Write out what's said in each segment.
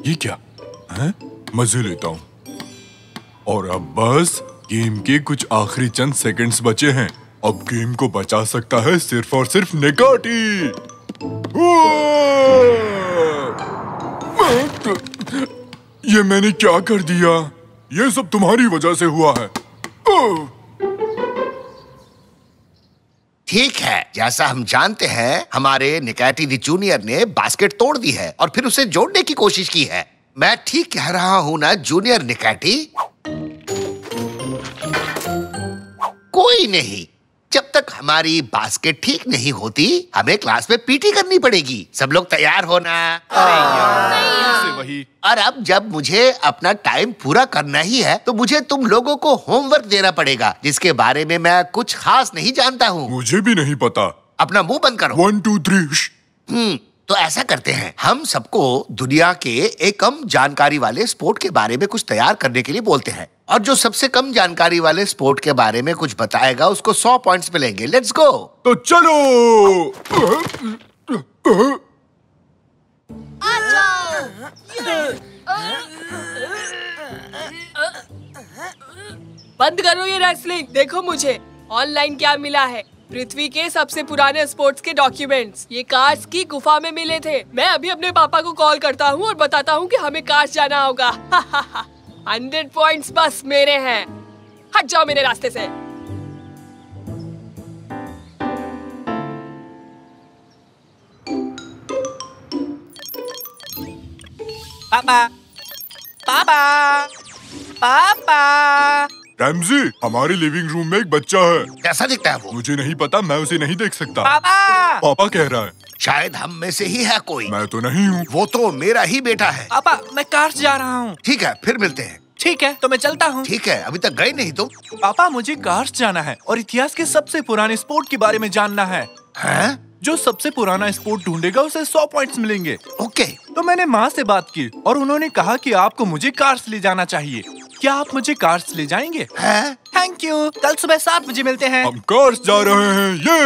ये क्या है? मजे लेता हूँ। और अब बस गेम के कुछ आखिरी चंद सेकंड्स बचे हैं। अब गेम को बचा सकता है सिर्फ और सिर्फ निकाटी। ये मैंने क्या कर दिया? ये सब तुम्हारी वजह से हुआ है। ठीक है, जैसा हम जानते हैं हमारे निकाटी दी जूनियर ने बास्केट तोड़ दी है और फिर उसे जोड़ने की कोशिश की है। मैं ठीक कह रहा हूँ ना जूनियर निकाटी? कोई नहीं, जब तक हमारी बास्केट ठीक नहीं होती हमें क्लास में पीटी करनी पड़ेगी। सब लोग तैयार होना। वही। और अब जब मुझे अपना टाइम पूरा करना ही है तो मुझे तुम लोगों को होमवर्क देना पड़ेगा जिसके बारे में मैं कुछ खास नहीं जानता हूँ। मुझे भी नहीं पता। अपना मुंह बंद करो। 1 2 3। तो ऐसा करते हैं, हम सबको दुनिया के एक कम जानकारी वाले स्पोर्ट के बारे में कुछ तैयार करने के लिए बोलते हैं और जो सबसे कम जानकारी वाले स्पोर्ट के बारे में कुछ बताएगा उसको 100 पॉइंट्स मिलेंगे। Let's go. तो चलो। बंद करो ये रेसलिंग। देखो मुझे ऑनलाइन क्या मिला है। पृथ्वी के सबसे पुराने स्पोर्ट्स के डॉक्यूमेंट्स ये कार्स की गुफा में मिले थे। मैं अभी अपने पापा को कॉल करता हूँ और बताता हूँ कि हमें कार्स जाना होगा। 100 पॉइंट्स बस मेरे हैं। हट जाओ मेरे रास्ते से। पापा, पापा, पापा। रैमजी, हमारे लिविंग रूम में एक बच्चा है। कैसा दिखता है वो? मुझे नहीं पता, मैं उसे नहीं देख सकता। पापा। पापा कह रहा है। शायद हम में से ही है कोई। मैं तो नहीं हूँ। वो तो मेरा ही बेटा है। पापा, मैं कार्स जा रहा हूँ। ठीक है, फिर मिलते हैं। ठीक है, तो मैं चलता हूँ। ठीक है, अभी तक गए नहीं तुम? पापा, मुझे कार्स जाना है और इतिहास के सबसे पुराने स्पोर्ट के बारे में जानना है। हैं? जो सबसे पुराना स्पोर्ट ढूंढेगा उसे 100 पॉइंट्स मिलेंगे। ओके। तो मैंने माँ से बात की और उन्होंने कहा कि आपको मुझे कार्स ले जाना चाहिए। क्या आप मुझे कार्स ले जाएंगे? हैं? Thank you. कल सुबह 7 बजे मिलते हैं। हम कार्स जा रहे हैं। ये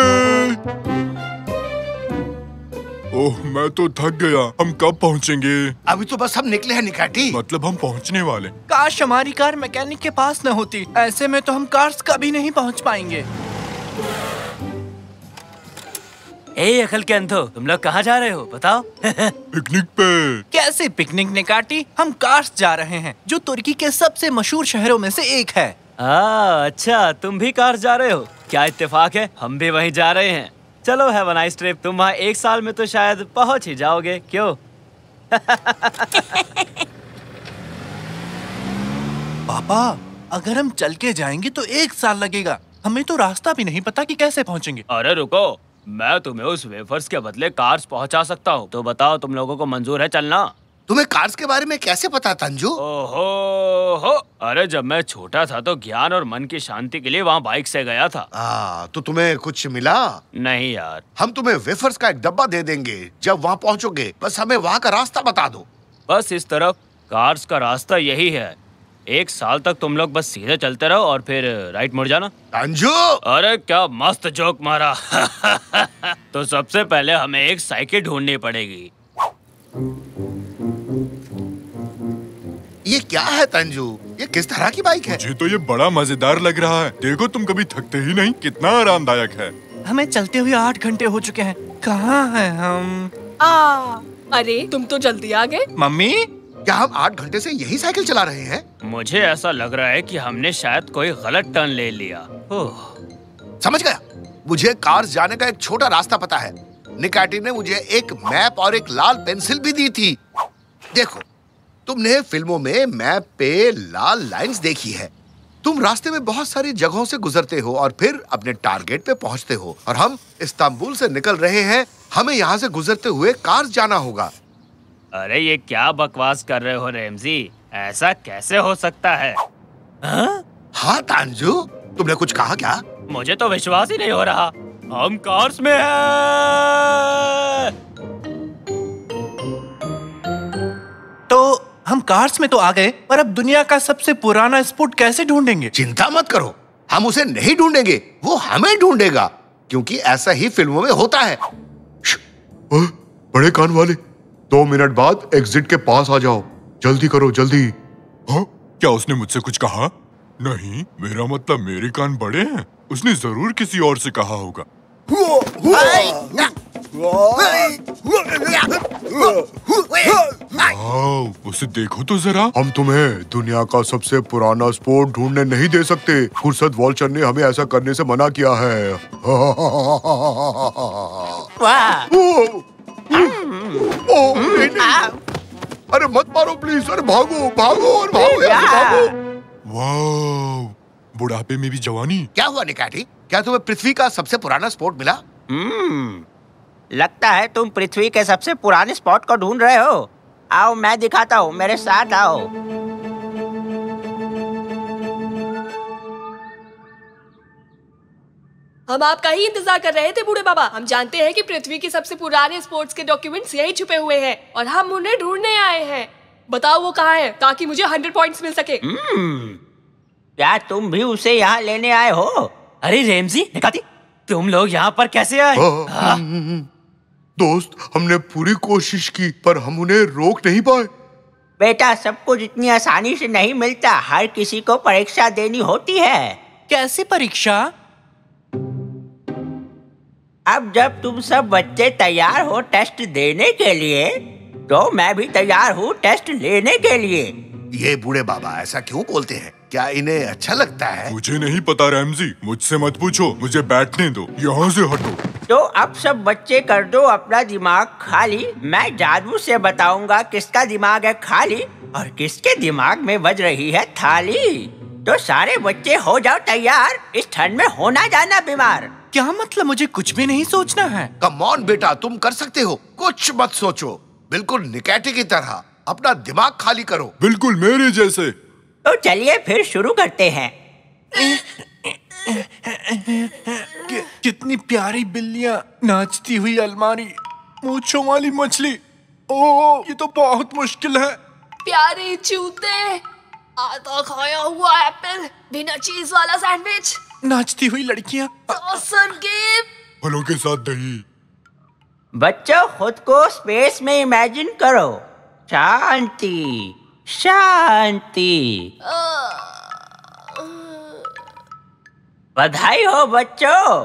ओह, मैं तो थक गया। हम कब पहुँचेंगे? अभी तो बस हम निकले हैं निकाटी। मतलब हम पहुँचने वाले। काश हमारी कार मैकेनिक के पास न होती। ऐसे में तो हम कार्स कभी नहीं पहुँच पाएंगे। ए अकल के अंधो, तुम लोग कहाँ जा रहे हो बताओ? पिकनिक पे। कैसे पिकनिक निकाटी? हम कार्स जा रहे हैं जो तुर्की के सबसे मशहूर शहरों में से एक है। अच्छा, तुम भी कार्स जा रहे हो? क्या इत्तेफाक है, हम भी वहीं जा रहे हैं। चलो हैव अ नाइस ट्रिप। तुम वहाँ 1 साल में तो शायद पहुँच ही जाओगे, क्यों? पापा, अगर हम चल के जाएंगे तो 1 साल लगेगा। हमें तो रास्ता भी नहीं पता कि कैसे पहुँचेंगे। अरे रुको, मैं तुम्हें उस वेफर्स के बदले कार्स पहुंचा सकता हूँ। तो बताओ, तुम लोगों को मंजूर है चलना? तुम्हें कार्स के बारे में कैसे पता तंजू? ओहो हो, अरे जब मैं छोटा था तो ज्ञान और मन की शांति के लिए वहाँ बाइक से गया था। तो तुम्हें कुछ मिला? नहीं यार। हम तुम्हें वेफर्स का एक डब्बा दे देंगे जब वहाँ पहुँचोगे। बस हमें वहाँ का रास्ता बता दो। बस इस तरफ कार्स का रास्ता यही है। 1 साल तक तुम लोग बस सीधे चलते रहो और फिर राइट मुड़ जाना। तंजू! अरे क्या मस्त जोक मारा। तो सबसे पहले हमें एक साइकिल ढूंढनी पड़ेगी। ये क्या है तंजू? ये किस तरह की बाइक है? मुझे तो ये बड़ा मजेदार लग रहा है। देखो, तुम कभी थकते ही नहीं। कितना आरामदायक है। हमें चलते हुए 8 घंटे हो चुके हैं। कहाँ हैं हम? अरे तुम तो जल्दी आ गए। मम्मी, क्या हम 8 घंटे से यही साइकिल चला रहे हैं? मुझे ऐसा लग रहा है कि हमने शायद कोई गलत टर्न ले लिया। समझ गया। मुझे कार्स जाने का एक छोटा रास्ता पता है। निकाटी ने मुझे एक मैप और एक लाल पेंसिल भी दी थी। देखो, तुमने फिल्मों में मैप पे लाल लाइंस देखी है। तुम रास्ते में बहुत सारी जगहों से गुजरते हो और फिर अपने टारगेट पे पहुंचते हो। और हम इस्तांबुल से निकल रहे हैं। हमें यहाँ से गुजरते हुए कार्स जाना होगा। अरे ये क्या बकवास कर रहे हो रैमजी? ऐसा कैसे हो सकता है? हाँ तांजू, तुमने कुछ कहा क्या? मुझे तो विश्वास ही नहीं हो रहा। हम कार्स में हैं। तो हम कार्स में तो आ गए, पर अब दुनिया का सबसे पुराना स्पोर्ट कैसे ढूंढेंगे? चिंता मत करो, हम उसे नहीं ढूंढेंगे, वो हमें ढूंढेगा, क्योंकि ऐसा ही फिल्मों में होता है। बड़े कान वाले, 2 मिनट बाद एग्जिट के पास आ जाओ। जल्दी करो जल्दी। हाँ? क्या उसने मुझसे कुछ कहा? नहीं, मेरा मतलब मेरे कान बड़े हैं। उसने जरूर किसी और से कहा होगा। उसे देखो तो जरा। हम तुम्हें दुनिया का सबसे पुराना स्पोर्ट ढूंढने नहीं दे सकते। खुर्सद वॉल्चर ने हमें ऐसा करने से मना किया है। वाह! नहीं। अरे मत मारो प्लीज। अरे भागो भागो और भागो यहाँ से भागो। वाह, बुढ़ापे में भी जवानी। क्या हुआ निकाटी? क्या तुम्हें पृथ्वी का सबसे पुराना स्पोर्ट मिला? लगता है तुम पृथ्वी के सबसे पुराने स्पॉट को ढूंढ रहे हो। आओ मैं दिखाता हूँ, मेरे साथ आओ। हम आपका ही इंतजार कर रहे थे बूढ़े बाबा। हम जानते हैं कि पृथ्वी के सबसे पुराने स्पोर्ट्स के डॉक्यूमेंट्स यही छुपे हुए हैं और हम उन्हें ढूंढने आए हैं। बताओ वो कहाँ है ताकि मुझे 100 पॉइंट्स मिल सके। क्या तुम भी उसे यहाँ लेने आए हो? अरे रेमजी, निकाती, तुम लोग यहाँ पर कैसे आए? दोस्त, हमने पूरी कोशिश की पर हम उन्हें रोक नहीं पाए। बेटा, सब कुछ इतनी आसानी से नहीं मिलता। हर किसी को परीक्षा देनी होती है। कैसी परीक्षा? अब जब तुम सब बच्चे तैयार हो टेस्ट देने के लिए, तो मैं भी तैयार हूँ टेस्ट लेने के लिए। ये बूढ़े बाबा ऐसा क्यों बोलते हैं? क्या इन्हें अच्छा लगता है? मुझे नहीं पता रैमजी, मुझसे मत पूछो। मुझे बैठने दो, यहाँ से हटो। तो अब सब बच्चे कर दो अपना दिमाग खाली। मैं जादू से बताऊंगा किसका दिमाग है खाली और किसके दिमाग में बज रही है थाली। तो सारे बच्चे हो जाओ तैयार। इस ठंड में होना जाना बीमार। क्या मतलब? मुझे कुछ भी नहीं सोचना है। कम ऑन बेटा, तुम कर सकते हो। कुछ मत सोचो, बिल्कुल निकैटी की तरह अपना दिमाग खाली करो। बिल्कुल मेरे जैसे। तो चलिए फिर शुरू करते हैं। कितनी प्यारी बिल्लियाँ, नाचती हुई अलमारी, मूंछों वाली मछली। ओह, ये तो बहुत मुश्किल है। प्यारे जूते, आधा खाया हुआ एप्पल, बिना चीज वाला सैंडविच, नाचती हुई लड़कियाँ, टॉसर गेम, फलों के साथ दही। बच्चों, खुद को स्पेस में इमेजिन करो। शांति शांति। बधाई हो बच्चों,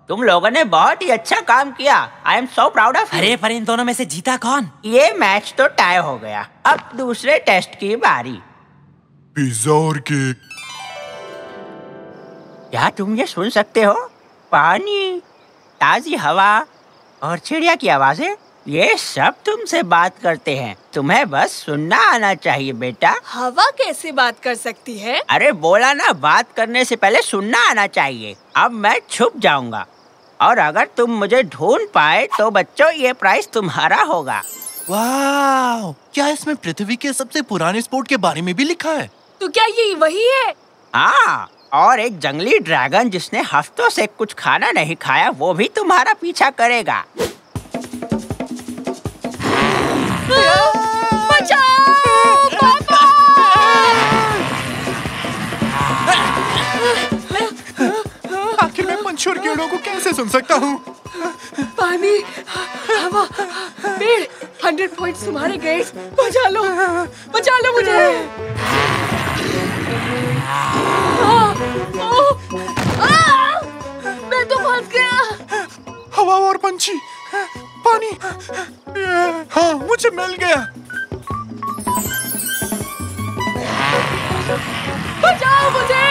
तुम लोगों ने बहुत ही अच्छा काम किया। I am so proud of. अरे पर इन दोनों में से जीता कौन? ये मैच तो टाई हो गया। अब दूसरे टेस्ट की बारी। पिज्जा और केक। क्या तुम ये सुन सकते हो? पानी, ताजी हवा और चिड़िया की आवाजें, ये सब तुमसे बात करते हैं। तुम्हें बस सुनना आना चाहिए बेटा। हवा कैसे बात कर सकती है? अरे बोला ना, बात करने से पहले सुनना आना चाहिए। अब मैं छुप जाऊंगा और अगर तुम मुझे ढूंढ पाए तो बच्चों ये प्राइस तुम्हारा होगा। वाह! क्या इसमें पृथ्वी के सबसे पुराने स्पोर्ट के बारे में भी लिखा है? तो क्या ये वही है? हाँ, और एक जंगली ड्रैगन जिसने हफ्तों से कुछ खाना नहीं खाया, वो भी तुम्हारा पीछा करेगा। बचाओ पापा! आखिर मैं पंछी और कीड़ों को कैसे सुन सकता हूँ? पानी, हवा, पेड़, 100 पॉइंट्स तुम्हारे ग्रेड्स। बचा लो मुझे। मैं तो फंस गया। हवा और पंछी, पानी, हाँ मुझे मिल गया। बचाओ मुझे।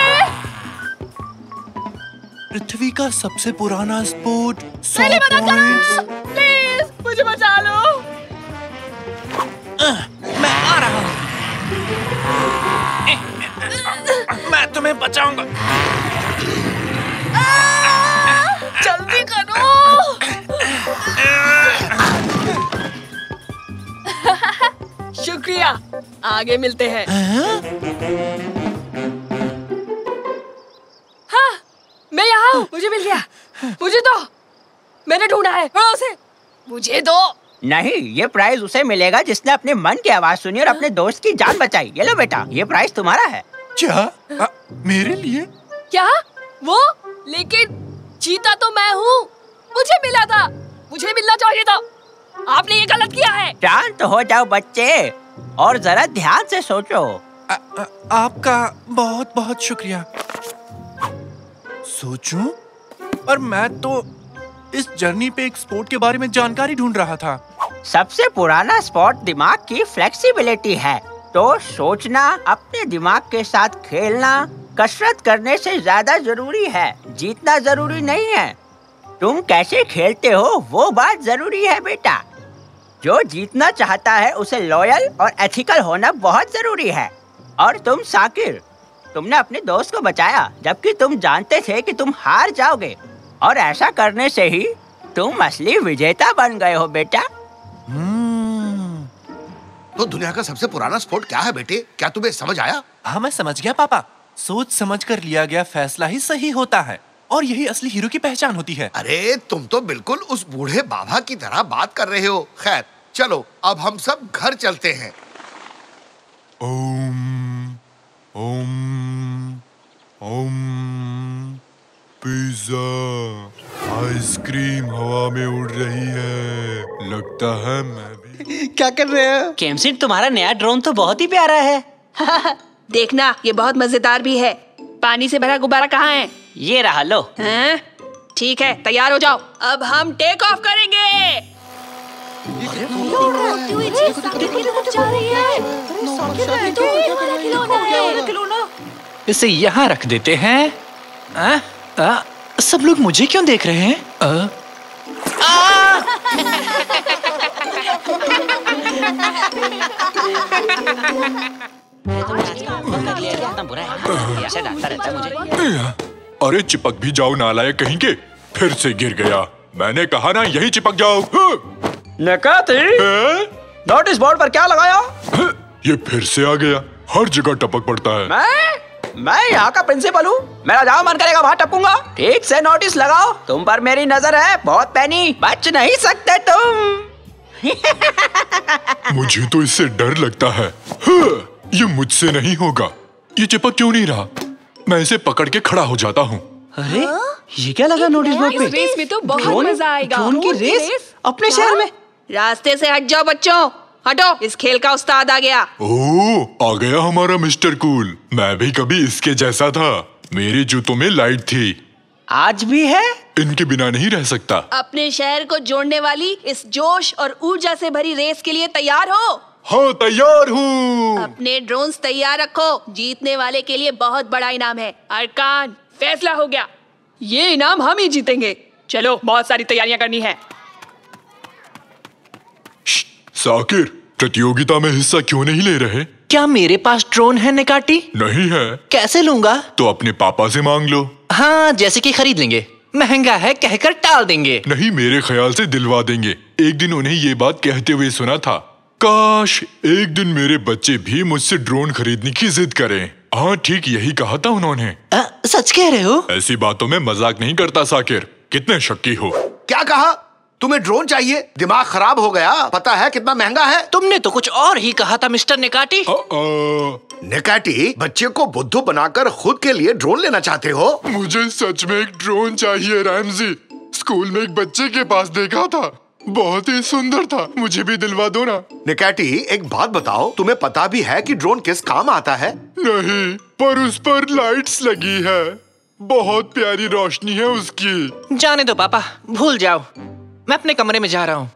पृथ्वी का सबसे पुराना स्पोर्ट 100 पहले मना पॉइंट्स। करो, प्लीज मुझे बचा लो। मैं आ रहा हूँ। मैं तुम्हें बचाऊंगा। जल्दी करो। शुक्रिया, आगे मिलते हैं। हाँ, मैं यहाँ हूँ। मुझे मिल गया। मुझे दो। मैंने ढूंढा है, उसे मुझे दो। नहीं, ये प्राइज उसे मिलेगा जिसने अपने मन की आवाज सुनी और अपने दोस्त की जान बचाई। ये लो बेटा, ये प्राइज तुम्हारा है। क्या? मेरे लिए? क्या? वो? लेकिन जीता तो मैं हूँ। मुझे मिला था। मुझे मिलना चाहिए था। आपने ये गलत किया है। शांत हो जाओ बच्चे। और जरा ध्यान से सोचो। आपका बहुत बहुत शुक्रिया। सोचूं? और मैं तो इस जर्नी पे एक स्पोर्ट के बारे में जानकारी ढूंढ रहा था। सबसे पुराना स्पोर्ट दिमाग की फ्लेक्सिबिलिटी है, तो सोचना, अपने दिमाग के साथ खेलना कसरत करने से ज्यादा जरूरी है। जीतना जरूरी नहीं है, तुम कैसे खेलते हो वो बात जरूरी है बेटा। जो जीतना चाहता है उसे लॉयल और एथिकल होना बहुत जरूरी है। और तुम साकिर, तुमने अपने दोस्त को बचाया जबकि तुम जानते थे कि तुम हार जाओगे, और ऐसा करने से ही तुम असली विजेता बन गए हो बेटा। तो दुनिया का सबसे पुराना स्पोर्ट क्या है बेटे? क्या तुम्हें समझ आया? हाँ, मैं समझ गया पापा। सोच समझ कर लिया गया फैसला ही सही होता है, और यही असली हीरो की पहचान होती है। अरे तुम तो बिल्कुल उस बूढ़े बाबा की तरह बात कर रहे हो। खैर चलो, अब हम सब घर चलते हैं। ओम ओम ओम। पिज्जा, आइसक्रीम हवा में उड़ रही है। लगता है मैं भी। क्या कर रहे हो? केमसिन, तुम्हारा नया ड्रोन तो बहुत ही प्यारा है। देखना, ये बहुत मजेदार भी है। पानी से भरा गुब्बारा कहाँ है? ये रहा लो। हैं? ठीक है, तैयार हो जाओ, अब हम टेक ऑफ करेंगे। इसे यहाँ रख देते हैं। सब लोग मुझे क्यों देख रहे हैं? अरे चिपक भी जाओ नालायक कहीं के। फिर से गिर गया। मैंने कहा ना यही चिपक जाओ। नकाती, नोटिस बोर्ड पर क्या लगाया? ये फिर से आ गया। हर जगह टपक पड़ता है। मैं यहाँ का प्रिंसिपल हूँ। मेरा जहाँ मन करेगा वहाँ टपूंगा। ठीक से नोटिस लगाओ। तुम पर मेरी नजर है, बहुत पैनी, बच नहीं सकते तुम। मुझे तो इससे डर लगता है। ये मुझसे नहीं होगा। ये चिपक क्यों नहीं रहा? मैं इसे पकड़ के खड़ा हो जाता हूँ। अरे ये क्या लगा नोटिस बोर्ड पे? इस रेस में तो बहुत मजा आएगा। ड्रोन की रेस अपने शहर में। रास्ते से हट जाओ बच्चों, हटो। इस खेल का उस्ताद आ गया। ओह, आ गया हमारा मिस्टर कूल। मैं भी कभी इसके जैसा था। मेरे जूतों में लाइट थी। आज भी है। इनके बिना नहीं रह सकता। अपने शहर को जोड़ने वाली इस जोश और ऊर्जा से भरी रेस के लिए तैयार हो? हाँ, तैयार हूँ। अपने ड्रोन्स तैयार रखो। जीतने वाले के लिए बहुत बड़ा इनाम है। अरकान, फैसला हो गया। ये इनाम हम ही जीतेंगे। चलो, बहुत सारी तैयारियां करनी है। साकिर, प्रतियोगिता में हिस्सा क्यों नहीं ले रहे? क्या मेरे पास ड्रोन है निकाटी? नहीं है। कैसे लूंगा? तो अपने पापा से मांग लो। हाँ, जैसे कि खरीद लेंगे। महंगा है कहकर टाल देंगे। नहीं, मेरे ख्याल से दिलवा देंगे। एक दिन उन्हें ये बात कहते हुए सुना था। काश एक दिन मेरे बच्चे भी मुझसे ड्रोन खरीदने की जिद करें। हाँ, ठीक यही कहा था उन्होंने। सच कह रहे हो? ऐसी बातों में मजाक नहीं करता साकिर। कितने शक्की हो। क्या कहा? तुम्हें ड्रोन चाहिए? दिमाग खराब हो गया? पता है कितना महंगा है? तुमने तो कुछ और ही कहा था मिस्टर निकाटी। निकाटी, बच्चे को बुद्धू बनाकर खुद के लिए ड्रोन लेना चाहते हो? मुझे सच में एक ड्रोन चाहिए रैमजी। स्कूल में एक बच्चे के पास देखा था, बहुत ही सुंदर था। मुझे भी दिलवा दो ना। निकाटी, एक बात बताओ, तुम्हें पता भी है कि ड्रोन किस काम आता है? नहीं, पर उस पर लाइट्स लगी है। बहुत प्यारी रोशनी है उसकी। जाने दो पापा, भूल जाओ। मैं अपने कमरे में जा रहा हूँ।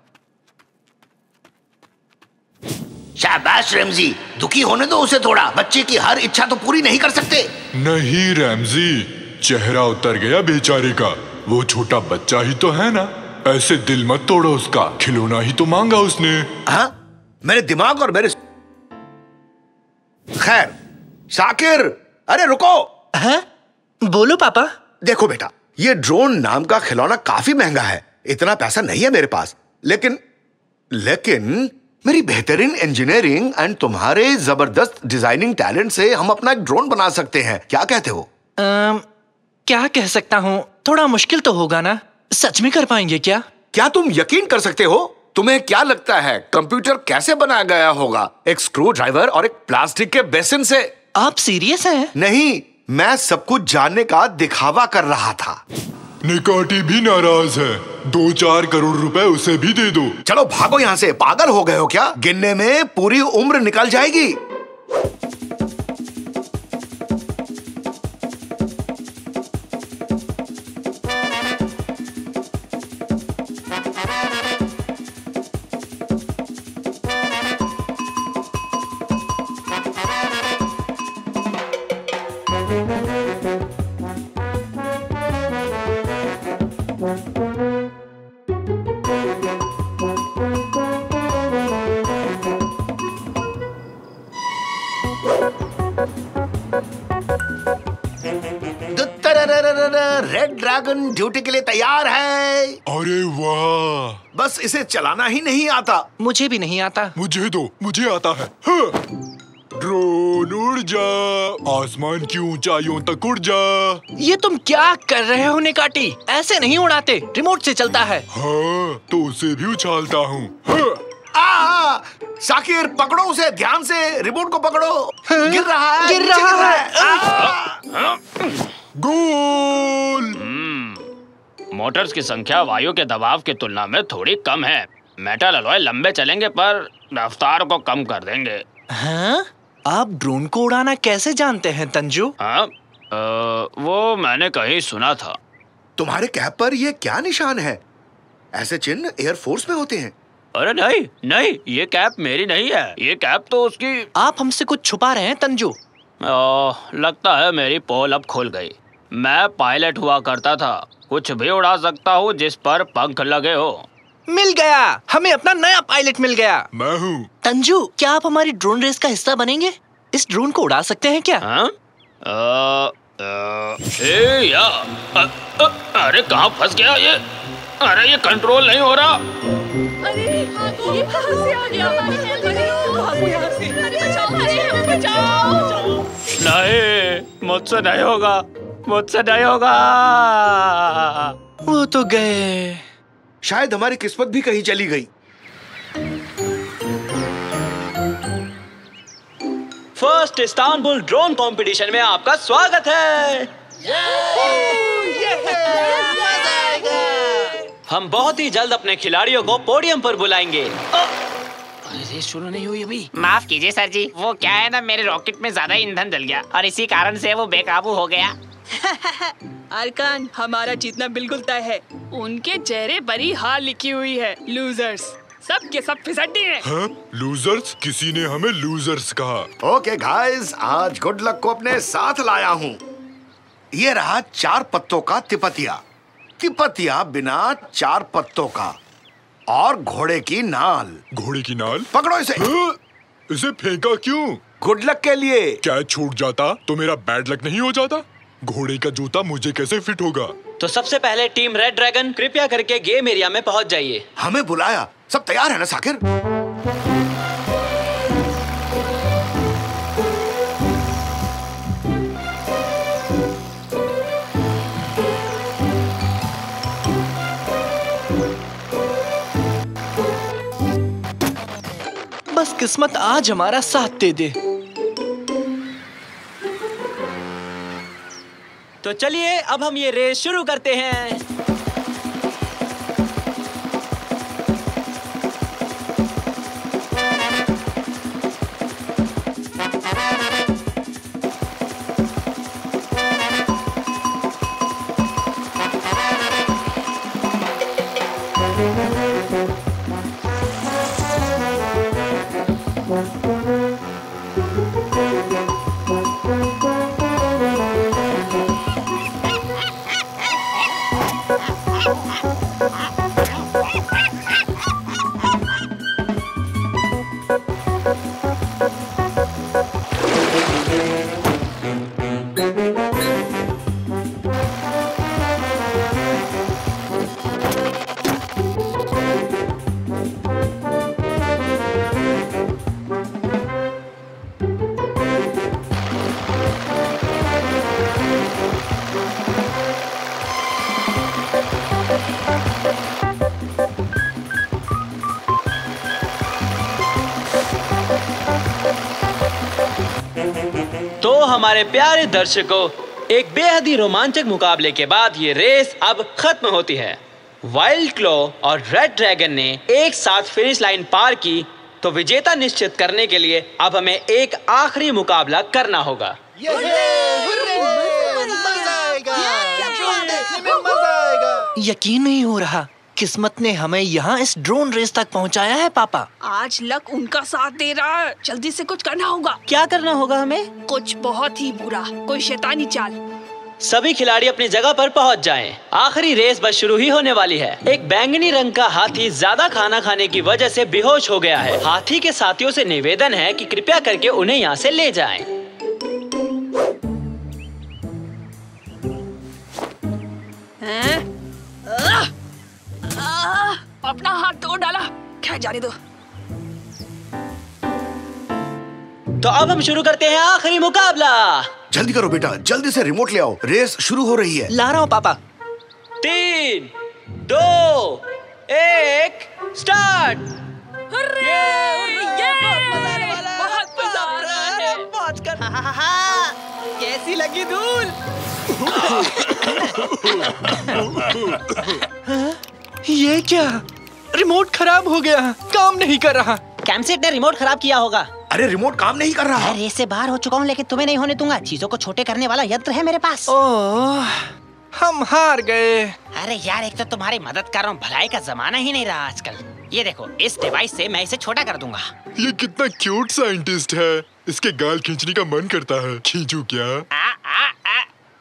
शाबाश रैमजी, दुखी होने दो उसे थोड़ा। बच्चे की हर इच्छा तो पूरी नहीं कर सकते। नहीं रैमजी, चेहरा उतर गया बेचारे का। वो छोटा बच्चा ही तो है ना। ऐसे दिल मत तोड़ो उसका। खिलौना ही तो मांगा उसने। हाँ, मेरे दिमाग और मेरे। खैर शाकिर, अरे रुको। हाँ? बोलो पापा। देखो बेटा, ये ड्रोन नाम का खिलौना काफी महंगा है। इतना पैसा नहीं है मेरे पास। लेकिन मेरी बेहतरीन इंजीनियरिंग एंड तुम्हारे जबरदस्त डिजाइनिंग टैलेंट से हम अपना एक ड्रोन बना सकते हैं। क्या कहते हो? क्या कह सकता हूँ, थोड़ा मुश्किल तो होगा ना। सच में कर पाएंगे क्या? क्या तुम यकीन कर सकते हो? तुम्हें क्या लगता है कंप्यूटर कैसे बनाया गया होगा? एक स्क्रू ड्राइवर और एक प्लास्टिक के बेसिन से। आप सीरियस हैं? नहीं, मैं सब कुछ जानने का दिखावा कर रहा था। निकाटी भी नाराज है। 2-4 करोड़ रुपए उसे भी दे दो। चलो भागो यहाँ से, पागल हो गए हो क्या? गिनने में पूरी उम्र निकल जाएगी। रेड ड्रैगन ड्यूटी के लिए तैयार है। अरे वाह! बस इसे चलाना ही नहीं आता। मुझे भी नहीं आता। मुझे दो, मुझे आता है। हाँ। ड्रोन उड़ जा, आसमान की ऊंचाइयों तक उड़ जा। ये तुम क्या कर रहे हो निकाटी? ऐसे नहीं उड़ाते, रिमोट से चलता है। हाँ, तो उसे भी उछालता हूँ। हाँ। शाकिर पकड़ो उसे, ध्यान से, रिमोट को पकड़ो। गिर रहा है, गिर रहा है। गोल! मोटर्स की संख्या वायु के दबाव की तुलना में थोड़ी कम है। मेटल अलॉय लंबे चलेंगे पर रफ्तार को कम कर देंगे। हाँ? आप ड्रोन को उड़ाना कैसे जानते हैं तंजू? हाँ, वो मैंने कहीं सुना था। तुम्हारे कैप पर ये क्या निशान है? ऐसे चिन्ह एयरफोर्स में होते हैं। अरे नहीं नहीं, ये कैप मेरी नहीं है, ये कैप तो उसकी। आप हमसे कुछ छुपा रहे हैं तंजू। लगता है मेरी पोल अब खुल गई। मैं पायलट हुआ करता था, कुछ भी उड़ा सकता हूँ जिस पर पंख लगे हो। मिल गया, हमें अपना नया पायलट मिल गया। मैं हूँ। तंजू, क्या आप हमारी ड्रोन रेस का हिस्सा बनेंगे? इस ड्रोन को उड़ा सकते हैं क्या? अरे कहाँ फंस गया ये? अरे ये कंट्रोल नहीं हो रहा। अरे ये कहाँ से आ गया? भागो यहाँ से। अरे बचाओ। नहीं, मुझसे नहीं होगा, मुझसे नहीं होगा। वो तो गए। शायद हमारी किस्मत भी कहीं चली गई। फर्स्ट इस्तांबुल ड्रोन कंपटीशन में आपका स्वागत है। हम बहुत ही जल्द अपने खिलाड़ियों को पोडियम पर बुलाएंगे। अरे शुरू नहीं हुई अभी। माफ कीजिए सर जी, वो क्या है ना, मेरे रॉकेट में ज्यादा ईंधन जल गया और इसी कारण से वो बेकाबू हो गया। अरकान, हमारा जीतना बिल्कुल तय है। उनके चेहरे पर ही हार लिखी हुई है। लूजर्स, सब के सब फिसड्डी हैं। हाँ? लूजर्स? किसी ने हमें लूजर्स कहा। ओके गाइस, आज गुड लक को अपने साथ लाया हूँ। ये रहा 4 पत्तों का तिपतिया। तिपतिया बिना 4 पत्तों का। और घोड़े की नाल। घोड़े की नाल? पकड़ो इसे। हाँ? इसे फेंका क्यों? गुड लक के लिए। क्या छूट जाता तो मेरा बैड लक नहीं हो जाता? घोड़े का जूता मुझे कैसे फिट होगा? तो सबसे पहले टीम रेड ड्रैगन, कृपया करके गेम एरिया में पहुंच जाइए। हमें बुलाया, सब तैयार है ना साकिर? बस किस्मत आज हमारा साथ दे दे। तो चलिए अब हम ये रेस शुरू करते हैं। तो हमारे प्यारे दर्शकों, एक बेहद ही रोमांचक मुकाबले के बाद ये रेस अब खत्म होती है। वाइल्ड क्लॉ और रेड ड्रैगन ने एक साथ फिनिश लाइन पार की, तो विजेता निश्चित करने के लिए अब हमें एक आखिरी मुकाबला करना होगा। यकीन नहीं हो रहा, किस्मत ने हमें यहाँ इस ड्रोन रेस तक पहुँचाया है पापा। आज लक उनका साथ दे रहा है। जल्दी से कुछ करना होगा। क्या करना होगा हमें? कुछ बहुत ही बुरा, कोई शैतानी चाल। सभी खिलाड़ी अपनी जगह पर पहुंच जाएं। आखिरी रेस बस शुरू ही होने वाली है। एक बैंगनी रंग का हाथी ज्यादा खाना खाने की वजह से बेहोश हो गया है। हाथी के साथियों से निवेदन है कि कृपया करके उन्हें यहाँ से ले जाएं। अपना हाथ तोड़ डाला, खैर जाने दो। तो अब हम शुरू करते हैं आखिरी मुकाबला। जल्दी करो बेटा, जल्दी से रिमोट ले आओ, रेस शुरू हो रही है। ला रहा हूँ पापा। 3, 2, 1, स्टार्ट। बहुत मजा आ रहा है। पहुंच कर। कैसी लगी धूल? ये क्या? रिमोट खराब हो गया, काम नहीं कर रहा। कैमसेट ने रिमोट खराब किया होगा। अरे रिमोट काम नहीं कर रहा। रेस से बाहर हो चुका हूँ, लेकिन तुम्हें नहीं होने दूंगा। चीजों को छोटे करने वाला यंत्र है मेरे पास। ओह, हम हार गए। अरे यार, एक तो तुम्हारी मदद कर रहा हूँ, भलाई का जमाना ही नहीं रहा आजकल। ये देखो, इस डिवाइस से मैं इसे छोटा कर दूंगा। ये कितना क्यूट साइंटिस्ट है। इसके गाल खींचने का मन करता है। खींचूं क्या?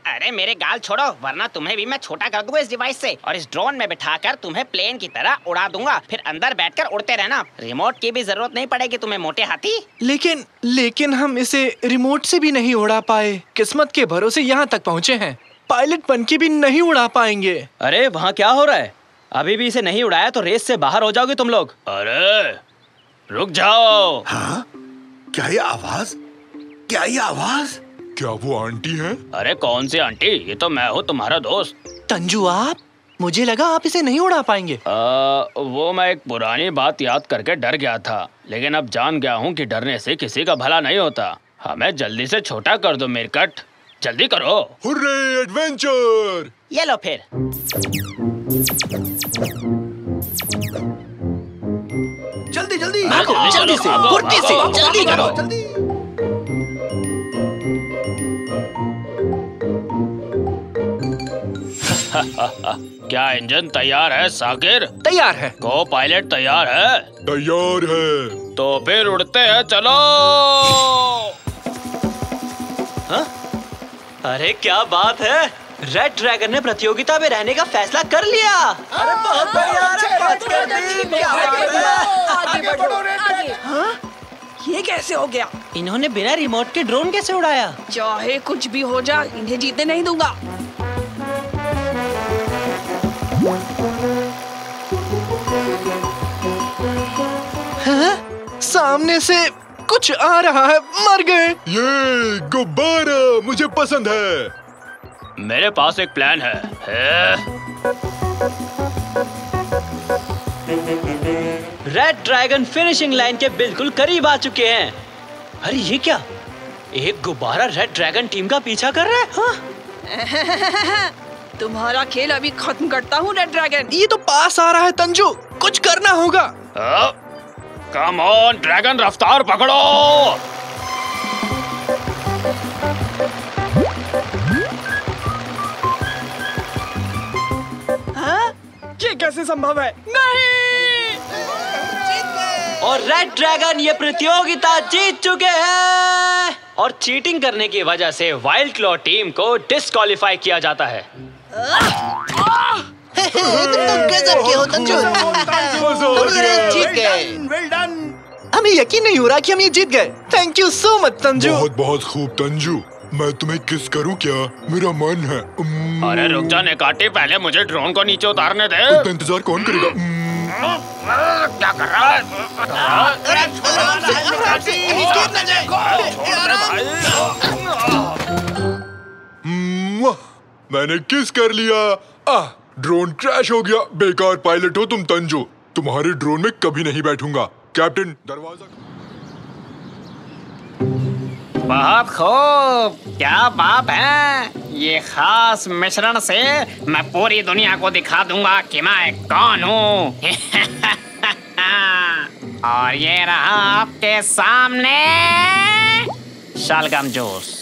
अरे मेरे गाल छोड़ो, वरना तुम्हें भी मैं छोटा कर दूंगा इस डिवाइस से, और इस ड्रोन में बिठाकर तुम्हें प्लेन की तरह उड़ा दूंगा। फिर अंदर बैठकर उड़ते रहना। रिमोट की भी जरूरत नहीं पड़ेगी तुम्हें, मोटे हाथी। लेकिन हम इसे रिमोट से भी नहीं उड़ा पाए। किस्मत के भरोसे यहाँ तक पहुँचे हैं। पायलट बन के भी नहीं उड़ा पाएंगे। अरे वहाँ क्या हो रहा है? अभी भी इसे नहीं उड़ाया तो रेस से बाहर हो जाओगे तुम लोग। अरे रुक जाओ। हाँ? क्या ये आवाज? क्या ये आवाज? क्या वो आंटी है? अरे कौन सी आंटी? ये तो मैं हूँ, तुम्हारा दोस्त। तंजू आप? मुझे लगा आप इसे नहीं उड़ा पाएंगे। वो मैं एक पुरानी बात याद करके डर गया था, लेकिन अब जान गया हूँ कि डरने से किसी का भला नहीं होता। हमें जल्दी से छोटा कर दो मेरकट, जल्दी करो। Hurray adventure! ये लो फिर। जल्दी जल्दी जल्दी से, फुर्ती से, जल्दी करो। जल्दी। क्या इंजन तैयार है साकिर? तैयार है। को पायलट तैयार है? तैयार है। तो फिर उड़ते हैं, चलो। हाँ? अरे क्या बात है, रेड ड्रैगन ने प्रतियोगिता में रहने का फैसला कर लिया। अरे बहुत हाँ? ये कैसे हो गया? इन्होंने बिना रिमोट के ड्रोन कैसे उड़ाया? चाहे कुछ भी हो जाए, इन्हें जीतने नहीं दूंगा। हाँ? सामने से कुछ आ रहा है, मर गए। ये गुब्बारा मुझे पसंद है। मेरे पास एक प्लान है। रेड ड्रैगन फिनिशिंग लाइन के बिल्कुल करीब आ चुके हैं। अरे ये क्या? एक गुब्बारा रेड ड्रैगन टीम का पीछा कर रहा है। हाँ? तुम्हारा खेल अभी खत्म करता हूँ रेड ड्रैगन। ये तो पास आ रहा है तंजू, कुछ करना होगा। कम ऑन ड्रैगन, रफ्तार पकड़ो। हाँ? ये कैसे संभव है? नहीं! और रेड ड्रैगन ये प्रतियोगिता जीत चुके हैं। और चीटिंग करने की वजह से वाइल्ड क्लॉ टीम को डिस्क्वालीफाई किया जाता है। गजब के हो तंजू। जीत गए। हमें यकीन नहीं हो रहा कि हम ये जीत गए। Thank you so much Tanju. बहुत बहुत खूब तंजू। मैं तुम्हें किस करूं क्या? मेरा मन है। अरे रुक जा नेकाटी, पहले मुझे ड्रोन को नीचे उतारने दे। इतना इंतजार कौन करेगा? क्या कर रहा है? मैंने किस कर लिया। ड्रोन क्रैश हो गया। बेकार पायलट हो तुम तंजू। तुम्हारे ड्रोन में कभी नहीं बैठूंगा। कैप्टन दरवाजा। बहुत खूब, क्या बात है। ये खास मिश्रण से मैं पूरी दुनिया को दिखा दूंगा कि मैं कौन हूँ। और ये रहा आपके सामने शलगम जूस।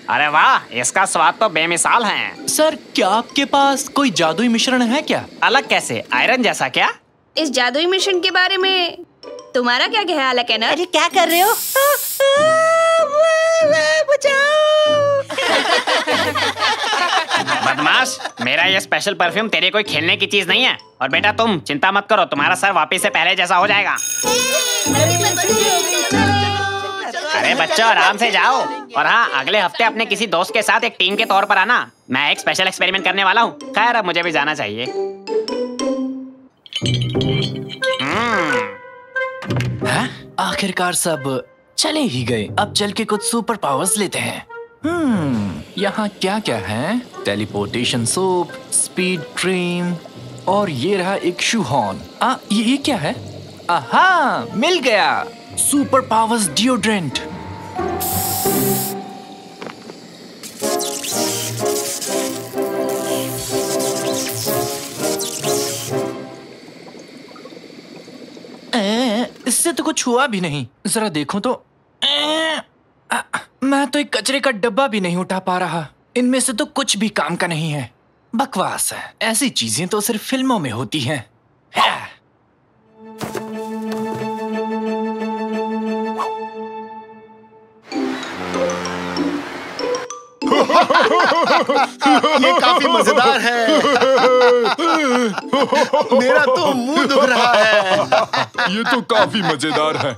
अरे वाह, इसका स्वाद तो बेमिसाल है। सर, क्या आपके पास कोई जादुई मिश्रण है क्या? अलग कैसे, आयरन जैसा क्या? इस जादुई मिश्रण के बारे में तुम्हारा क्या ख्याल है केनर? अरे क्या कर रहे हो? बदमाश, मेरा ये स्पेशल परफ्यूम तेरे कोई खेलने की चीज नहीं है। और बेटा तुम चिंता मत करो, तुम्हारा सर वापिस से पहले जैसा हो जाएगा। अरे बच्चों, आराम से जाओ। और हाँ, अगले हफ्ते अपने किसी दोस्त के साथ एक टीम के तौर पर आना। मैं एक स्पेशल एक्सपेरिमेंट करने वाला हूँ। खैर, अब मुझे भी जाना चाहिए। आखिरकार सब चले ही गए। अब चल के कुछ सुपर पावर्स लेते हैं। यहाँ क्या क्या है? टेलीपोर्टेशन सोप, स्पीड क्रीम, और ये रहा एक शू हॉर्न। ये क्या है? आहा, मिल गया, सुपर पावर्स डिओड्रेंट। इससे तो कुछ हुआ भी नहीं। जरा देखो तो। मैं तो एक कचरे का डब्बा भी नहीं उठा पा रहा। इनमें से तो कुछ भी काम का नहीं है। बकवास है। ऐसी चीजें तो सिर्फ फिल्मों में होती हैं। ये काफी मजेदार है। मेरा तो मुंह दुख रहा है। ये तो काफी मजेदार है।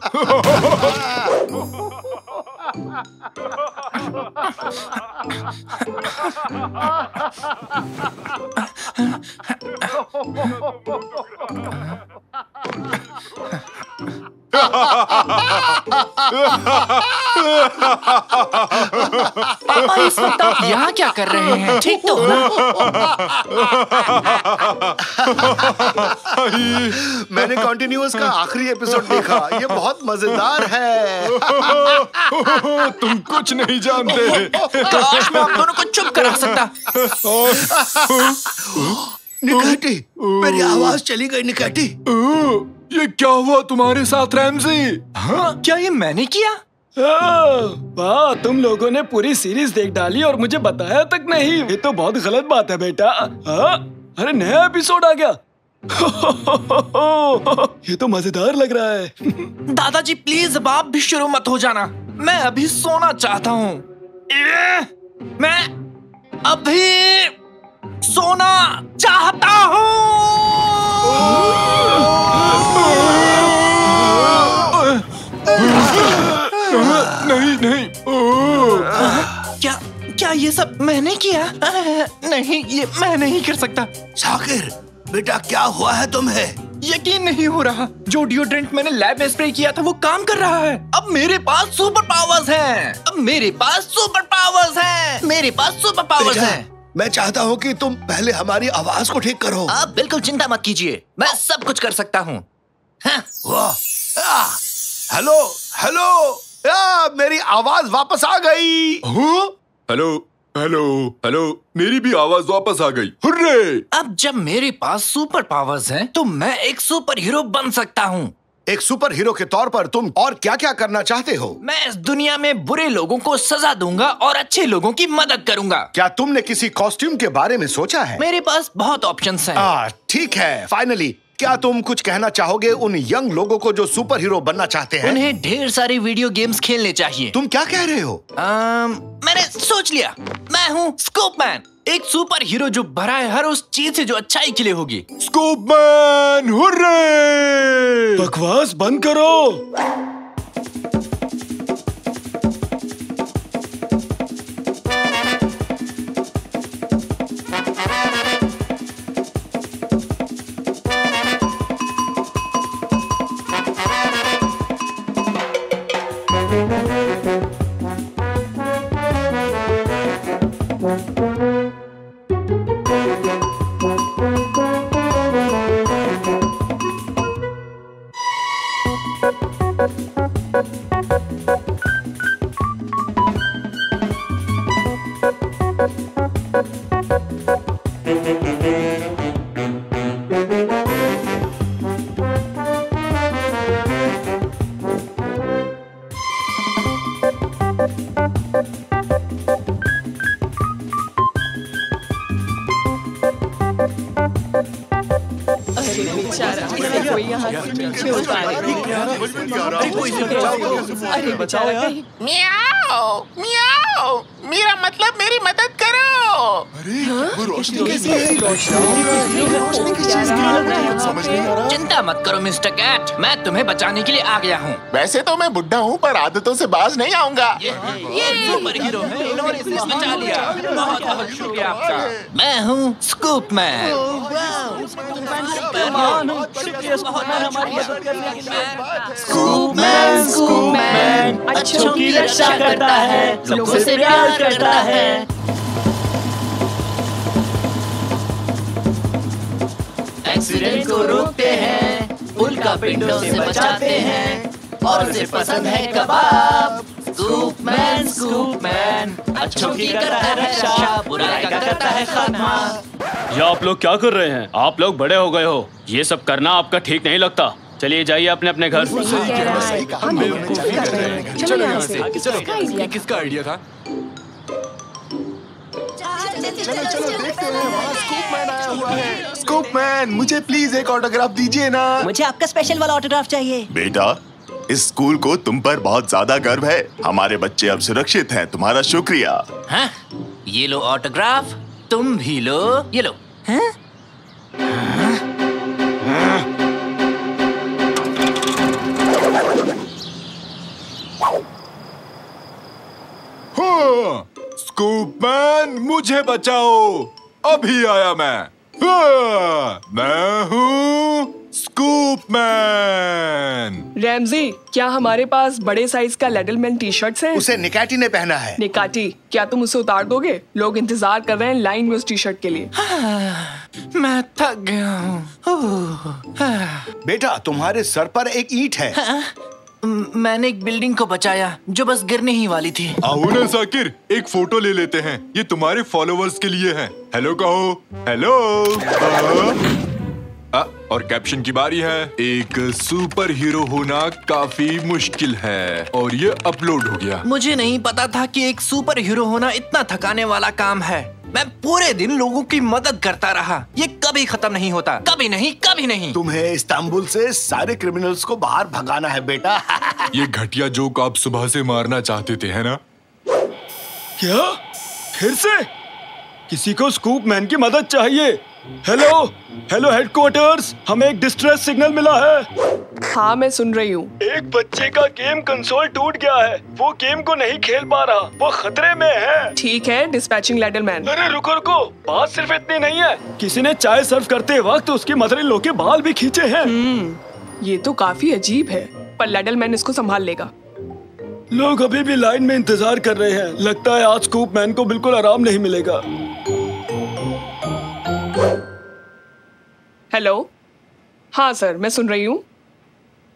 पापा, इस वक्त आप यहाँ क्या कर रहे हैं? ठीक तो हो ना? मैंने कॉन्टिन्यूअस का आखिरी एपिसोड देखा। ये बहुत मजेदार है। तुम कुछ नहीं जानते। काश मैं आप दोनों को चुप करा सकता। निकैटी, मेरी आवाज चली गई। निकैटी, ये क्या हुआ तुम्हारे साथ रैमजी? हाँ, क्या ये मैंने किया? वाह, तुम लोगों ने पूरी सीरीज देख डाली और मुझे बताया तक नहीं। ये तो बहुत गलत बात है बेटा। अरे नया एपिसोड आ गया। ये तो मजेदार लग रहा है। दादाजी प्लीज, अब आप भी शुरू मत हो जाना। मैं अभी सोना चाहता हूँ। मैं अभी सोना चाहता हूँ। नहीं नहीं। क्या ये सब मैंने किया? नहीं, ये मैं नहीं कर सकता। शाकिर बेटा, क्या हुआ है तुम्हें? यकीन नहीं हो रहा। जो डिओड्रेंट मैंने लैब में स्प्रे किया था वो काम कर रहा है। अब मेरे पास सुपर पावर्स हैं। मैं चाहता हूँ कि तुम पहले हमारी आवाज को ठीक करो। आप बिल्कुल चिंता मत कीजिए, मैं सब कुछ कर सकता हूँ। हेलो हेलो, मेरी आवाज वापस आ गई। हेलो हेलो हेलो, मेरी भी आवाज वापस आ गई। हुर्रे! अब जब मेरे पास सुपर पावर्स हैं, तो मैं एक सुपर हीरो बन सकता हूँ। एक सुपर हीरो के तौर पर तुम और क्या क्या करना चाहते हो? मैं इस दुनिया में बुरे लोगों को सजा दूंगा और अच्छे लोगों की मदद करूंगा। क्या तुमने किसी कॉस्ट्यूम के बारे में सोचा है? मेरे पास बहुत ऑप्शंस हैं। ठीक है। फाइनली, क्या तुम कुछ कहना चाहोगे उन यंग लोगों को जो सुपर हीरो बनना चाहते हैं? उन्हें ढेर सारे वीडियो गेम्स खेलने चाहिए। तुम क्या कह रहे हो? मैंने सोच लिया। मैं हूँ स्कूपमैन, एक सुपर हीरो जो भरा है हर उस चीज से जो अच्छाई के लिए होगी। स्कूपमैन, हुर्रे! बकवास बंद करो। अरे बचाओ यार। मियाओ मियाओ, मेरा मतलब मेरी मदद करो। अरे वो रोशनी कैसी है? समझ नहीं आ रहा। चिंता मत करो मिस्टर कैट, मैं तुम्हें बचाने के लिए आ गया हूँ। वैसे तो मैं बुढ़ा हूँ पर आदतों से बाज नहीं आऊंगा। ये सुपर हीरो है, इन्होंने इसे बचा लिया। बहुत बहुत शुक्रिया आपका। मैं हूँ स्कूप मैन। स्कूप मैन अच्छों की रक्षा करता है, लोगों से प्यार करता है। एक्सीडेंट को रोकते हैं, उल्का पिंडों से बचाते हैं, और उसे पसंद है कबाब। स्कूप मैन अच्छों की करता है रक्षा, बुराई का करता है खात्मा। ये आप लोग क्या कर रहे हैं? आप लोग बड़े हो गए हो, ये सब करना आपका ठीक नहीं लगता। चलिए जाइए अपने अपने घर। चलो यहाँ से। चलो, किसका आइडिया था? चलो देखते हैं, वहाँ स्कूप मैन आया हुआ है। स्कूप मैन, मुझे प्लीज एक ऑटोग्राफ दीजिए ना। मुझे आपका स्पेशल वाला ऑटोग्राफ चाहिए। बेटा, इस स्कूल को तुम पर बहुत ज्यादा गर्व है। हमारे बच्चे अब सुरक्षित हैं, तुम्हारा शुक्रिया। हाँ? ये लो ऑटोग्राफ, तुम भी लो, ये लो। हाँ? स्कूप मैन, मुझे बचाओ, अभी आया मैं। मैं हूँ स्कूप मैन। रैमजी, क्या हमारे पास बड़े साइज का लेडलमैन टी शर्ट्स हैं? उसे निकाटी ने पहना है। निकाटी, क्या तुम उसे उतार दोगे? लोग इंतजार कर रहे हैं लाइन में उस टी शर्ट के लिए। मैं थक गया हूँ। बेटा, तुम्हारे सर पर एक ईंट है। मैंने एक बिल्डिंग को बचाया जो बस गिरने ही वाली थी। आओ ना साकिर, एक फोटो ले लेते हैं, ये तुम्हारे फॉलोवर्स के लिए है। हेलो कहो। हेलो। और कैप्शन की बारी है। एक सुपर हीरो होना काफी मुश्किल है, और ये अपलोड हो गया। मुझे नहीं पता था कि एक सुपर हीरो होना इतना थकाने वाला काम है। मैं पूरे दिन लोगों की मदद करता रहा, ये कभी खत्म नहीं होता, कभी नहीं, कभी नहीं। तुम्हें इस्तांबुल से सारे क्रिमिनल्स को बाहर भगाना है बेटा। ये घटिया जोक आप सुबह से मारना चाहते थे, है ना? क्या? फिर से? किसी को स्कूप मैन की मदद चाहिए। हेलो हेडक्वार्टर्स, हमें एक डिस्ट्रेस सिग्नल मिला है। हाँ, मैं सुन रही हूँ। एक बच्चे का गेम कंसोल टूट गया है, वो गेम को नहीं खेल पा रहा, वो खतरे में है। ठीक है, डिस्पैचिंग लेडलमैन। अरे रुको, बात सिर्फ इतनी नहीं है। किसी ने चाय सर्व करते वक्त उसकी मदर इन लॉ के बाल भी खींचे हैं। ये तो काफी अजीब है, पर लेडलमैन इसको संभाल लेगा। लोग अभी भी लाइन में इंतजार कर रहे हैं। लगता है आज स्कूप मैन को बिल्कुल आराम नहीं मिलेगा। हेलो, हाँ सर, मैं सुन रही हूँ।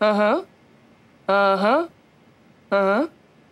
हाँ।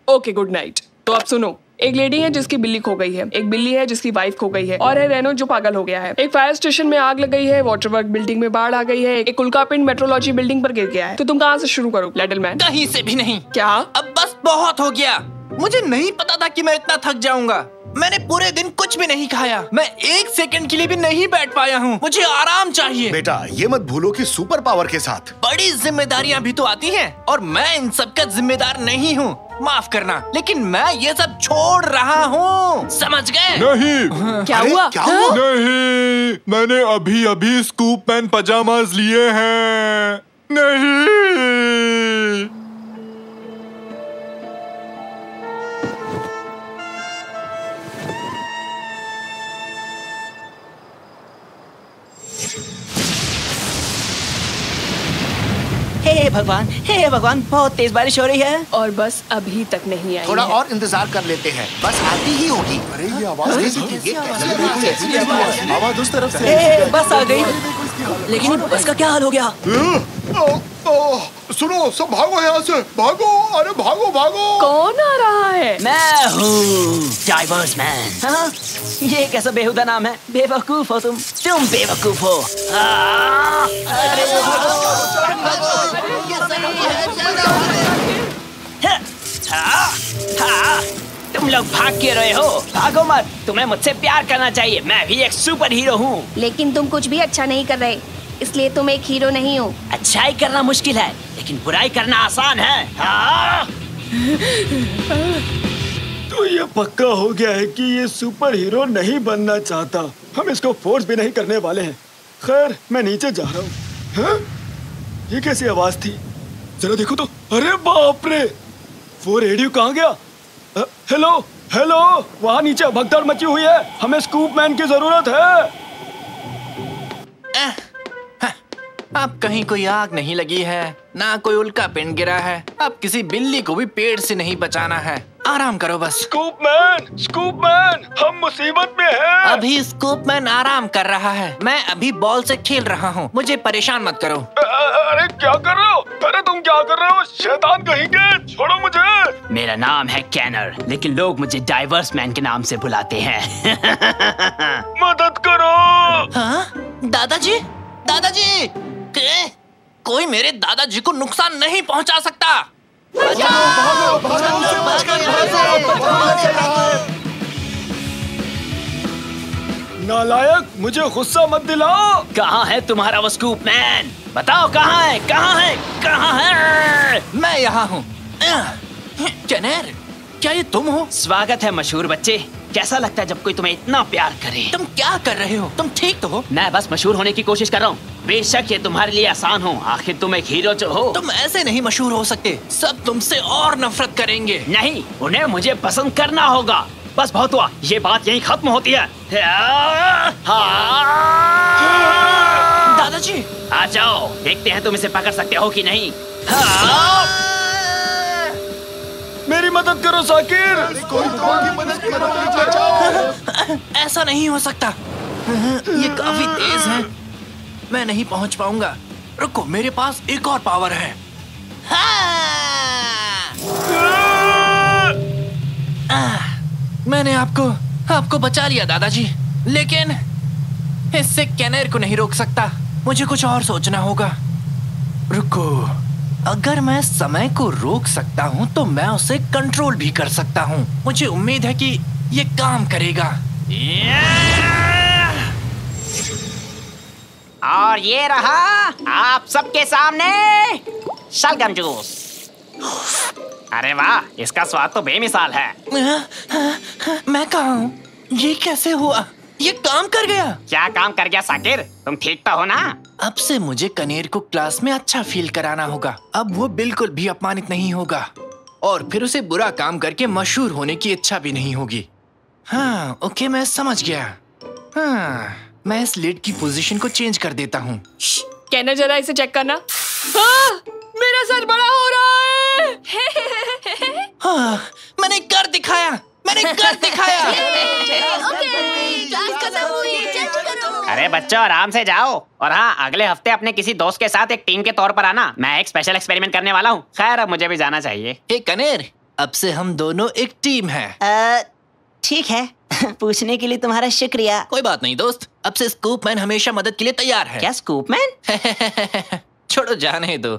Okay, good night. तो अब सुनो, एक लेडी है जिसकी बिल्ली खो गई है, एक बिल्ली है जिसकी वाइफ खो गई है, और है रेनो जो पागल हो गया है। एक फायर स्टेशन में आग लग गई है, वाटर वर्क बिल्डिंग में बाढ़ आ गई है, एक उल्कापिंड मेट्रोलॉजी बिल्डिंग पर गिर गया है। तो तुम कहाँ से शुरू करो लेडलमैन? कहीं से भी नहीं। क्या? अब बस बहुत हो गया। मुझे नहीं पता था कि मैं इतना थक जाऊंगा। मैंने पूरे दिन कुछ भी नहीं खाया, मैं एक सेकंड के लिए भी नहीं बैठ पाया हूँ। मुझे आराम चाहिए। बेटा, ये मत भूलो कि सुपर पावर के साथ बड़ी जिम्मेदारियाँ भी तो आती हैं, और मैं इन सब का जिम्मेदार नहीं हूँ। माफ करना, लेकिन मैं ये सब छोड़ रहा हूँ, समझ गए? नहीं। क्या हुआ? नहीं, मैंने अभी स्कूप मैन पजामाज लिए हैं। नहीं। हे भगवान, बहुत तेज बारिश हो रही है। और बस अभी तक नहीं आई। थोड़ा और इंतजार कर लेते हैं, बस आती ही होगी। अरे ये आवाज आवाज उस तरफ से। बस आ गई, लेकिन बस का क्या हाल हो गया? सुनो, सब भागो यहाँ से, भागो, अरे भागो भागो। कौन आ रहा है? मैं हूँ डाइवर्स मैन। हाँ? ये कैसा बेहुदा नाम है? बेवकूफ हो तुम बेवकूफ हो। तुम लोग भाग के रहे हो, भागो मत। तुम्हें मुझसे प्यार करना चाहिए, मैं भी एक सुपर हीरो हूँ। लेकिन तुम कुछ भी अच्छा नहीं कर रहे, इसलिए तुम एक हीरो नहीं हो। अच्छाई करना मुश्किल है, लेकिन बुराई करना आसान है। तो ये पक्का हो गया है कि ये सुपर हीरो नहीं बनना चाहता। हम इसको फोर्स भी नहीं करने वाले हैं। खैर, मैं नीचे जा रहा हूँ। हाँ? ये कैसी आवाज थी? जरा देखो तो। अरे बाप रे, वो रेडियो कहाँ गया? हेलो हेलो, वहाँ नीचे भगदड़ मची हुई है, हमें स्कूप मैन की जरूरत है। अब कहीं कोई आग नहीं लगी है, ना कोई उल्का पिंड गिरा है। अब किसी बिल्ली को भी पेड़ से नहीं बचाना है। आराम करो बस। स्कूप मैन, हम मुसीबत में हैं। अभी स्कूप मैन आराम कर रहा है, मैं अभी बॉल से खेल रहा हूँ। मुझे परेशान मत करो। अरे क्या कर रहे हो? अरे तुम क्या कर रहे हो? शैतान कहेंगे, छोड़ो मुझे। मेरा नाम है कैनर, लेकिन लोग मुझे डाइवर्स मैन के नाम से बुलाते हैं। मदद करो। हाँ? दादाजी, दादाजी, कोई मेरे दादाजी को नुकसान नहीं पहुंचा सकता। नालायक, मुझे गुस्सा मत दिलाओ। कहाँ है तुम्हारा वो स्कूप मैन? बताओ कहाँ है, कहाँ है, कहाँ है? मैं यहाँ हूँ। कैनर, क्या ये तुम हो? स्वागत है मशहूर बच्चे। कैसा लगता है जब कोई तुम्हें इतना प्यार करे? तुम क्या कर रहे हो? तुम ठीक तो हो? मैं बस मशहूर होने की कोशिश कर रहा हूँ। बेशक ये तुम्हारे लिए आसान हो, आखिर तुम एक हीरो जो हो। तुम ऐसे नहीं मशहूर हो सकते, सब तुमसे और नफरत करेंगे। नहीं, उन्हें मुझे पसंद करना होगा। बस बहुत हुआ, ये बात यहीं खत्म होती है। दादाजी, आ जाओ, देखते हैं तुम इसे पकड़ सकते हो कि नहीं। मेरी मदद करो साकिर। ऐसा नहीं हो सकता, ये काफी तेज है, मैं नहीं पहुंच पाऊंगा। रुको, मेरे पास एक और पावर है। मैंने आपको बचा लिया दादाजी, लेकिन इससे कैनर को नहीं रोक सकता। मुझे कुछ और सोचना होगा। रुको, अगर मैं समय को रोक सकता हूँ तो मैं उसे कंट्रोल भी कर सकता हूँ। मुझे उम्मीद है कि ये काम करेगा। और ये रहा आप सबके सामने शलगम जूस। अरे वाह, इसका स्वाद तो बेमिसाल है। मैं कहाँ हूँ? ये कैसे हुआ? ये काम कर गया। क्या काम कर गया साकिर? तुम ठीक तो हो ना? अब से मुझे कनेर को क्लास में अच्छा फील कराना होगा। अब वो बिल्कुल भी अपमानित नहीं होगा और फिर उसे बुरा काम करके मशहूर होने की इच्छा भी नहीं होगी। हाँ, ओके, मैं समझ गया। हाँ, मैं इस लिड की पोजीशन को चेंज कर देता हूँ। कैनर, जरा इसे चेक करना। मेरा सर बड़ा हो रहा है। हाँ, मैंने कर दिखाया, मैंने कर दिखाया। अरे बच्चों, आराम से जाओ। और हाँ, अगले हफ्ते अपने किसी दोस्त के साथ एक टीम के तौर पर आना। मैं एक स्पेशल एक्सपेरिमेंट करने वाला हूँ। खैर, अब मुझे भी जाना चाहिए। हे कनेर, अब से हम दोनों एक टीम हैं। ठीक है। पूछने के लिए तुम्हारा शुक्रिया। कोई बात नहीं दोस्त, अब से स्कूप मैन हमेशा मदद के लिए तैयार है। क्या स्कूप मैन? छोड़ो, जाने दो।